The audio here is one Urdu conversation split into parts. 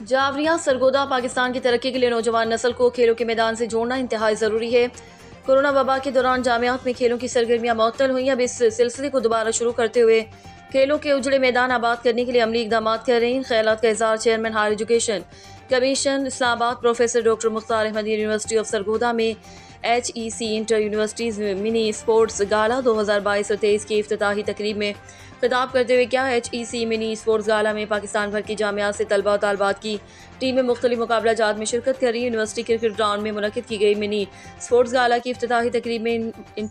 جاوریاں سرگودا پاکستان کی ترقی کے لیے نوجوان نسل کو کھیلوں کے میدان سے جوڑنا انتہائی ضروری ہے۔ کورونا وبا کے دوران جامعات میں کھیلوں کی سرگرمیاں معطل ہوئیں۔ اب اس سلسلے کو دوبارہ شروع کرتے ہوئے کھیلوں کے اجڑے میدان آباد کرنے کے لیے عملی اقدامات کر رہے ہیں۔ خیالات کا اظہار chairman higher education commission Islamabad professor doctor Mukhtar Ahmad university of Sargodha میں HEC inter universities mini sports gala 2022-23 کی افتتاحی تقریب میں خطاب کرتے ہوئے کیا HEC منی اسپورٹس گالا میں پاکستان بھر کی جامعات سے طلباء و طالبات کی ٹیمیں مختلف مقابلہ جات میں شرکت کر رہی ہیں۔ یونیورسٹی کرکٹ گراؤنڈ میں منعقد کی گئی منی اسپورٹس گالا کی افتتاحی تقریب میں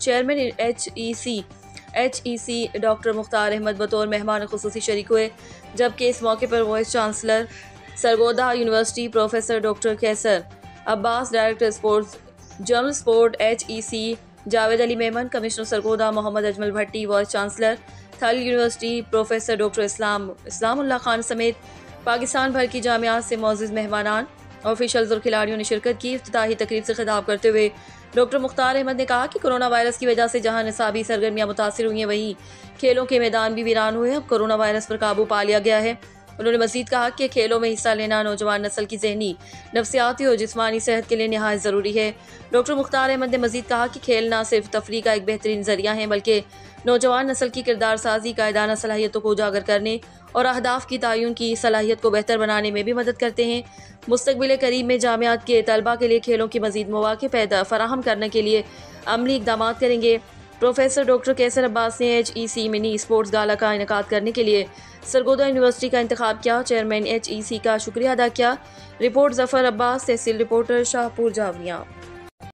chairman HEC doctor Mukhtar Ahmad بطور مہمان خصوصی شریک ہوئے، جبکہ اس موقع پر vice chancellor Sargodha university professor doctor Qaiser Abbas, director sports general support HEC Javed Ali Memon, commissioner Sargodha Muhammad Ajmal Bhatti, vice chancellor Thal university professor doctor Islam Ullah Khan سمیت پاکستان بھر کی جامعات سے معزز مہمانان، آفیشلز اور کھلاڑیوں نے شرکت کی۔ افتتاحی تقریب سے خطاب کرتے ہوئے ڈاکٹر مختار احمد نے کہا کہ کورونا وائرس کی وجہ سے جہاں نصابی سرگرمیاں متاثر ہوئی ہیں، وہیں کھیلوں کے میدان بھی ویران ہوئے۔ اب کورونا وائرس پر قابو پا لیا گیا ہے۔ انہوں نے مزید کہا کہ کھیلوں میں حصہ لینا نوجوان نسل کی ذہنی، نفسیاتی اور جسمانی صحت کے لیے نہایت ضروری ہے۔ ڈاکٹر مختار احمد نے مزید کہا کہ کھیل نہ صرف تفریح کا ایک بہترین ذریعہ ہیں، بلکہ نوجوان نسل کی کردار سازی، قائدانہ صلاحیتوں کو اجاگر کرنے اور اہداف کی تعین کی صلاحیت کو بہتر بنانے میں بھی مدد کرتے ہیں۔ مستقبل قریب میں جامعات کے طلباء کے لیے کھیلوں کے مزید مواقع فراہم کرنے کے لیے عملی اقدامات کریں گے۔ پروفیسر ڈاکٹر کیسر عباس نے HEC منی اسپورٹس گالا کا انعقاد کرنے کے لیے سرگودا یونیورسٹی کا انتخاب کیا، چیئرمین HEC کا شکریہ ادا کیا۔ رپورٹ ظفر عباس، تحصیل رپورٹر شاہپور جاوریاں۔